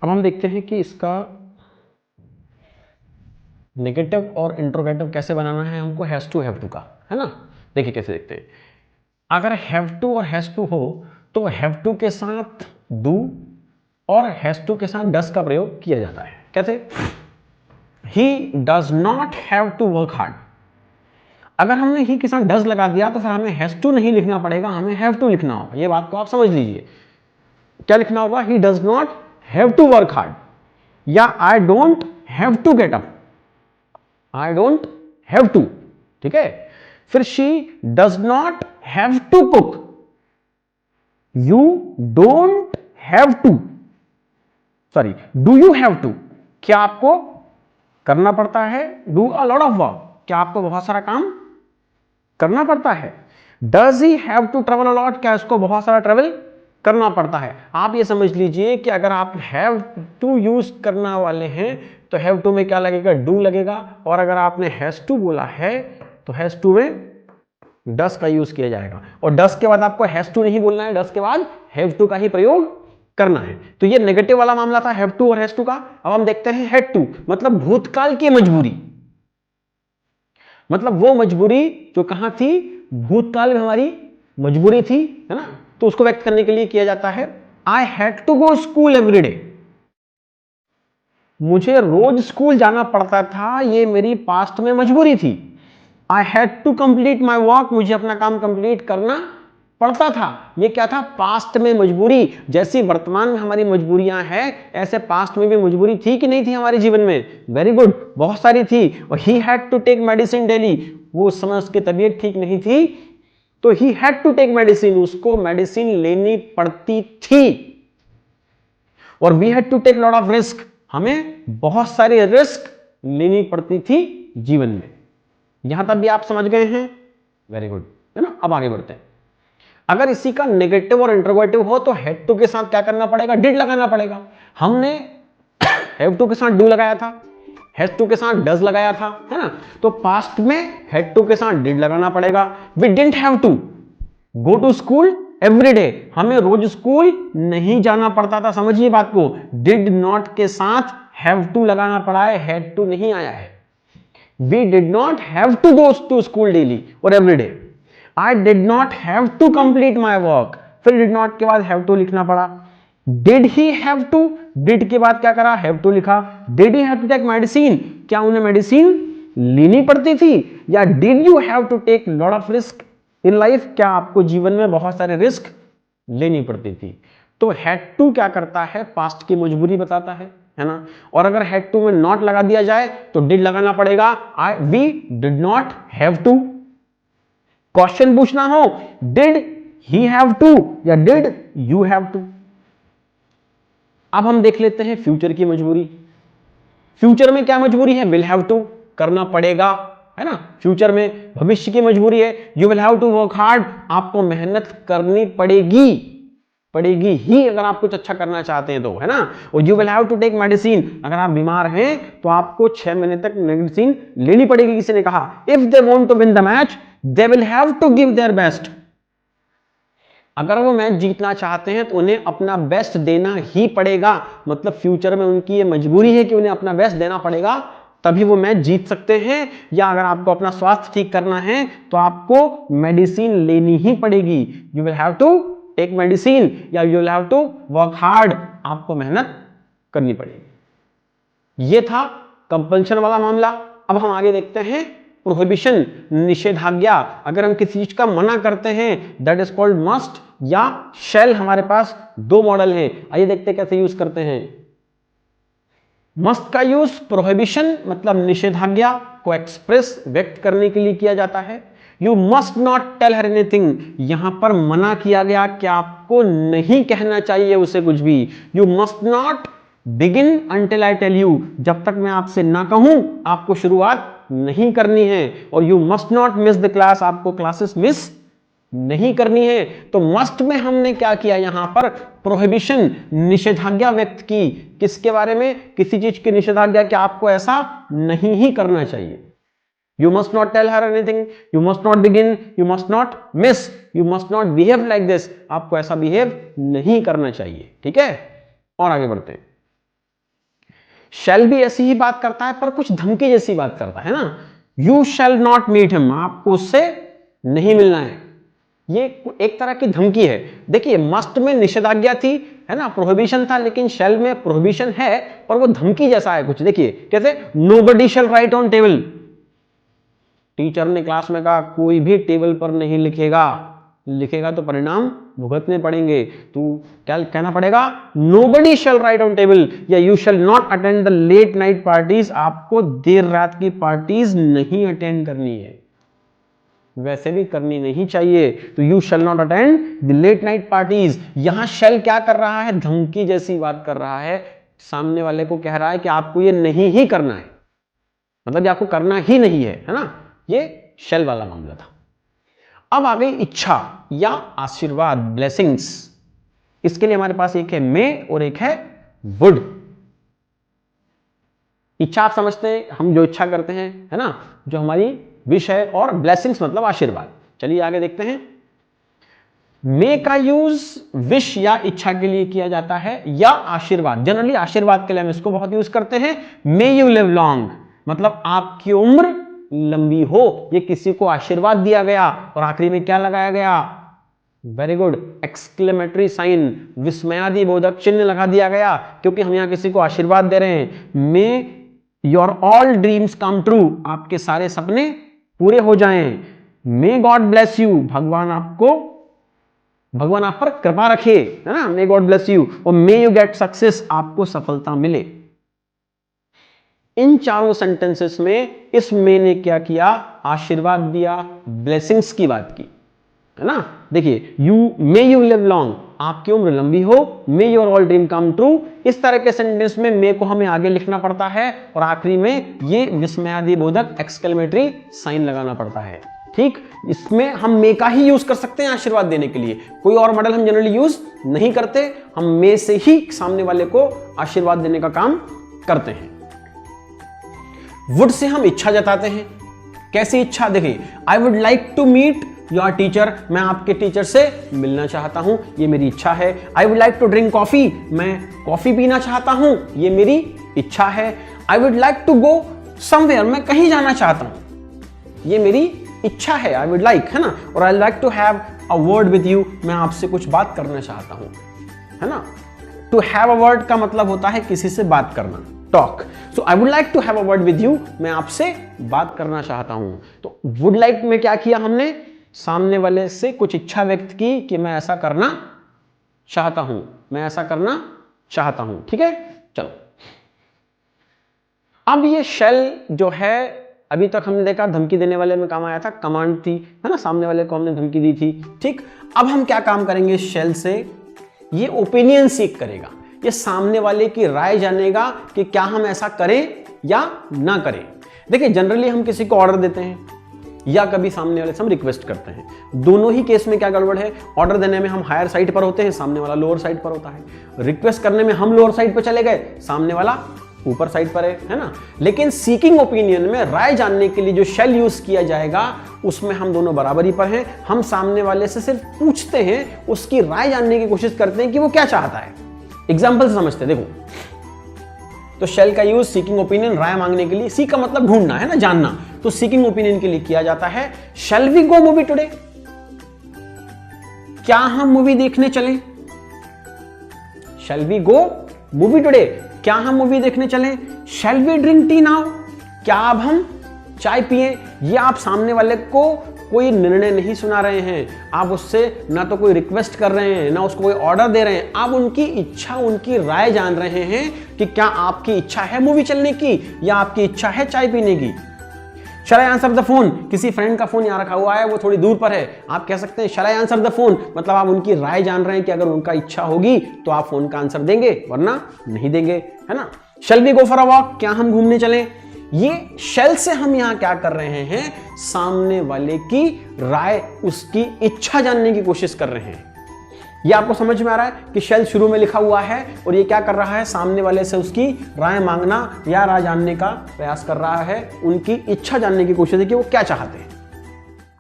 अब हम देखते हैं कि इसका नेगेटिव और इंट्रोगेटिव कैसे बनाना है हमको, हैज टू का, है ना। देखिए कैसे देखते हैं। अगर हैव टू और हैज टू हो तो हैव टू के साथ डू और हैज टू के साथ डस का प्रयोग किया जाता है। कैसे? He does not have to work hard. अगर हमने ही के साथ डज लगा दिया तो फिर हमें हैज टू नहीं लिखना पड़ेगा, हमें हैव टू लिखना होगा। ये बात को आप समझ लीजिए। क्या लिखना होगा? He does not have to work hard, या I don't have to get up, I don't have to. ठीक है। फिर she does not have to cook, you don't have to, sorry do you have to. क्या आपको करना पड़ता है? Do a lot of work, क्या आपको बहुत सारा काम करना पड़ता है? Does he have to travel a lot, क्या इसको बहुत सारा ट्रेवल करना पड़ता है? आप ये समझ लीजिए कि अगर आप हैव टू यूज करना वाले हैं तो हैव टू में क्या लगेगा? डू लगेगा। और अगर आपने हैज टू बोला है तो हैज टू में डस का यूज किया जाएगा। और डस के बाद आपको हैज टू नहीं बोलना है, डस के बाद हैव टू का ही प्रयोग करना है। तो ये नेगेटिव वाला मामला था हैव टू और हैज टू का। अब हम देखते हैं हैड टू, मतलब भूतकाल की मजबूरी, मतलब वो मजबूरी जो कहां थी? भूतकाल में हमारी मजबूरी थी, है ना। तो उसको व्यक्त करने के लिए किया जाता है I had to go school every day, मुझे रोज स्कूल जाना पड़ता था, ये मेरी पास्ट में मजबूरी थी। I had to complete my work, मुझे अपना काम कंप्लीट करना पड़ता था, ये क्या था? पास्ट में मजबूरी। जैसी वर्तमान में हमारी मजबूरियां हैं ऐसे पास्ट में भी मजबूरी थी कि नहीं थी हमारे जीवन में? वेरी गुड, बहुत सारी थी। और he had to take medicine daily, वो उस समय उसकी तबीयत ठीक नहीं थी तो he had to take medicine, उसको मेडिसिन लेनी पड़ती थी। और we had to take lot of risk, हमें बहुत सारे रिस्क लेनी पड़ती थी जीवन में। यहां तक भी आप समझ गए हैं? वेरी गुड, है ना। अब आगे बढ़ते हैं। अगर इसी का नेगेटिव और इंट्रोगेटिव हो तो हैड टू के साथ क्या करना पड़ेगा? डिड लगाना पड़ेगा। हमने हैव टू के साथ डू लगाया था, हैज टू के साथ डज लगाया था, है ना। तो पास्ट में हैड टू के साथ डिड लगाना पड़ेगा। We didn't have to go to school every day, हमें रोज स्कूल नहीं जाना पड़ता था। समझिए बात को, डिड नॉट के साथ हैव टू लगाना पड़ा है, हैड टू नहीं आया है। We did not have to go to school daily और every day. I did not have to complete my work, फिर डिड नॉट के बाद हैव टू लिखना पड़ा। Did he have to, did के बाद क्या करा? हैव टू लिखा। Did he have to take medicine, क्या उन्हें मेडिसिन लेनी पड़ती थी? या did you have to take lot of risk in life, क्या आपको जीवन में बहुत सारे रिस्क लेनी पड़ती थी? तो हैड टू क्या करता है? पास्ट की मजबूरी बताता है ना। और अगर हैड टू में नॉट लगा दिया जाए तो डिड लगाना पड़ेगा। We did not have to. Question पूछना हो, डिड ही हैव टू या डिड यू हैव टू। अब हम देख लेते हैं फ्यूचर की मजबूरी। फ्यूचर में क्या मजबूरी है? विल हैव टू, करना पड़ेगा, है ना। फ्यूचर में भविष्य की मजबूरी है you will have to work hard, आपको मेहनत करनी पड़ेगी, पड़ेगी ही अगर आप कुछ अच्छा करना चाहते हैं तो, है ना। और you will have to take medicine, अगर आप बीमार हैं तो आपको 6 महीने तक मेडिसिन लेनी पड़ेगी। किसी ने कहा if they want to win the match they will have to give their best, अगर वो मैच जीतना चाहते हैं तो उन्हें अपना बेस्ट देना ही पड़ेगा। मतलब फ्यूचर में उनकी ये मजबूरी है कि उन्हें अपना बेस्ट देना पड़ेगा, तभी वो मैच जीत सकते हैं। या अगर आपको अपना स्वास्थ्य ठीक करना है तो आपको मेडिसिन लेनी ही पड़ेगी। You will have to take medicine या you will have to work hard, आपको मेहनत करनी पड़ेगी। ये था कंपल्शन वाला मामला। अब हम आगे देखते हैं प्रोहिबिशन, निषेधाज्ञा। अगर हम किसी चीज का मना करते हैं दैट इज कॉल्ड मस्ट या शैल। हमारे पास दो मॉडल है, आइए देखते हैं कैसे यूज करते हैं। मस्ट का यूज प्रोहिबिशन मतलब निषेधाज्ञा को एक्सप्रेस व्यक्त करने के लिए किया जाता है। You must not tell her anything, यहां पर मना किया गया कि आपको नहीं कहना चाहिए उसे कुछ भी। You must not begin until I tell you, जब तक मैं आपसे ना कहूं आपको शुरुआत नहीं करनी है। और you must not miss the class, आपको क्लासेस मिस नहीं करनी है। तो मस्ट में हमने क्या किया? यहां पर प्रोहिबिशन, निषेधाज्ञा व्यक्त की। किसके बारे में? किसी चीज की निषेधाज्ञा कि आपको ऐसा नहीं ही करना चाहिए। You must not tell her anything, you must not begin, you must not miss, you must not behave like this, आपको ऐसा बिहेव नहीं करना चाहिए। ठीक है, और आगे बढ़ते हैं। शैल भी ऐसी ही बात करता है पर कुछ धमकी जैसी बात करता है ना, you shall not meet him, आपको उससे नहीं मिलना है, ये एक तरह की धमकी है। देखिए मस्ट में निषेधाज्ञा थी, है ना, प्रोहिबिशन था, लेकिन शैल में प्रोहिबिशन है पर वो धमकी जैसा है कुछ। देखिए कैसे, nobody shall write on table, teacher ने क्लास में कहा कोई भी टेबल पर नहीं लिखेगा, लिखेगा तो परिणाम भुगतने पड़ेंगे, तो क्या कहना पड़ेगा, nobody shall write on table, या you shall not attend the late night parties, आपको देर रात की पार्टीज नहीं अटेंड करनी है, वैसे भी करनी नहीं चाहिए, तो you shall not attend the late night parties. यहां शैल क्या कर रहा है, धमकी जैसी बात कर रहा है, सामने वाले को कह रहा है कि आपको ये नहीं ही करना है, मतलब ये आपको करना ही नहीं है ना, ये शैल वाला मामला था। अब आ गई इच्छा या आशीर्वाद, ब्लेसिंग्स। इसके लिए हमारे पास एक है मे और एक है वुड। इच्छा आप समझते हैं, हम जो इच्छा करते हैं, है ना, जो हमारी विश है, और ब्लेसिंग्स मतलब आशीर्वाद। चलिए आगे देखते हैं। मे का यूज विश या इच्छा के लिए किया जाता है, या आशीर्वाद, जनरली आशीर्वाद के लिए हम इसको बहुत यूज करते हैं। मे यू लिव लॉन्ग, मतलब आपकी उम्र लंबी हो, ये किसी को आशीर्वाद दिया गया, और आखिरी में क्या लगाया गया, वेरी गुड, एक्सक्लेमेटरी साइन, विस्मयादि बोधक चिन्ह लगा दिया गया, क्योंकि हम यहां किसी को आशीर्वाद दे रहे हैं। मे your all dreams come true, आपके सारे सपने पूरे हो जाएं। मे गॉड ब्लेस यू, भगवान आप पर कृपा रखे, है ना, मे गॉड ब्लेस यू। और मे यू गेट सक्सेस, आपको सफलता मिले। इन चारों सेंटेंसेस में इस मे ने क्या किया, आशीर्वाद दिया, ब्लेसिंग्स की बात की, है ना। देखिए मे यू लिव लॉन्ग, आपकी उम्र लंबी हो, मे your all dream come true, इस तरह के सेंटेंस में मे को हमें आगे लिखना पड़ता है, और आखिरी में ये विस्मयादि बोधक एक्सक्लेमेटरी साइन लगाना पड़ता है। ठीक, इसमें हम मे का ही यूज कर सकते हैं आशीर्वाद देने के लिए, कोई और मॉडल हम जनरली यूज नहीं करते, हम मे से ही सामने वाले को आशीर्वाद देने का काम करते हैं। वुड से हम इच्छा जताते हैं। कैसी इच्छा, देखिए, I would like to meet your teacher, मैं आपके टीचर से मिलना चाहता हूं, ये मेरी इच्छा है। I would like to drink coffee, मैं कॉफी पीना चाहता हूं, ये मेरी इच्छा है। I would like to go somewhere, मैं कहीं जाना चाहता हूं, ये मेरी इच्छा है, आई वुड लाइक, है ना। और I like to have a word with you, मैं आपसे कुछ बात करना चाहता हूं, है ना। टू हैव अ वर्ड का मतलब होता है किसी से बात करना, talk. So I would like to have a word with you, मैं आपसे बात करना चाहता हूं। तो वुड लाइक में क्या किया हमने, सामने वाले से कुछ इच्छा व्यक्त की कि मैं ऐसा करना चाहता हूं, मैं ऐसा करना चाहता हूं। ठीक है, चलो अब ये शेल जो है, अभी तक हमने देखा धमकी देने वाले में काम आया था, कमांड थी, है ना, सामने वाले को हमने धमकी दी थी। ठीक, अब हम क्या काम करेंगे शेल से, ये ओपिनियन सीख करेगा, ये सामने वाले की राय जानेगा कि क्या हम ऐसा करें या ना करें। देखिए जनरली हम किसी को ऑर्डर देते हैं या कभी सामने वाले से हम रिक्वेस्ट करते हैं, दोनों ही केस में क्या गड़बड़ है, ऑर्डर देने में हम हायर साइड पर होते हैं, सामने वाला लोअर साइड पर होता है। रिक्वेस्ट करने में हम लोअर साइड पर चले गए, सामने वाला ऊपर साइड पर है ना। लेकिन सीकिंग ओपिनियन में राय जानने के लिए जो शेल यूज किया जाएगा उसमें हम दोनों बराबरी पर हैं। हम सामने वाले से सिर्फ पूछते हैं, उसकी राय जानने की कोशिश करते हैं कि वो क्या चाहता है। एग्जाम्पल से समझते हैं, देखो तो शेल का यूज सीकिंग ओपिनियन, राय मांगने के लिए, सी का मतलब ढूंढना है ना, जानना, तो सीकिंग ओपिनियन के लिए किया जाता है। Shall we go movie today, क्या हम मूवी देखने चलें। Shall we go movie today, क्या हम मूवी देखने चलें। Shall we drink tea now, क्या अब हम चाय पिए। ये आप सामने वाले को कोई निर्णय नहीं सुना रहे हैं, आप उससे ना तो कोई रिक्वेस्ट कर रहे हैं ना उसको कोई ऑर्डर दे रहे हैं, आप उनकी इच्छा, उनकी राय जान रहे हैं कि क्या आपकी इच्छा है मूवी चलने की या आपकी इच्छा है चाय पीने की। शैल आई आंसर द फोन, किसी फ्रेंड का फोन यहां रखा हुआ है, वो थोड़ी दूर पर है, आप कह सकते हैं शैल आई आंसर द फोन, मतलब आप उनकी राय जान रहे हैं कि अगर उनका इच्छा होगी तो आप फोन का आंसर देंगे वरना नहीं देंगे, है ना। Shall we go for a walk, क्या हम घूमने चलें। ये शेल से हम यहां क्या कर रहे हैं, सामने वाले की राय, उसकी इच्छा जानने की कोशिश कर रहे हैं। ये आपको समझ में आ रहा है कि शेल शुरू में लिखा हुआ है और ये क्या कर रहा है, सामने वाले से उसकी राय मांगना या राय जानने का प्रयास कर रहा है, उनकी इच्छा जानने की कोशिश है कि वो क्या चाहते हैं।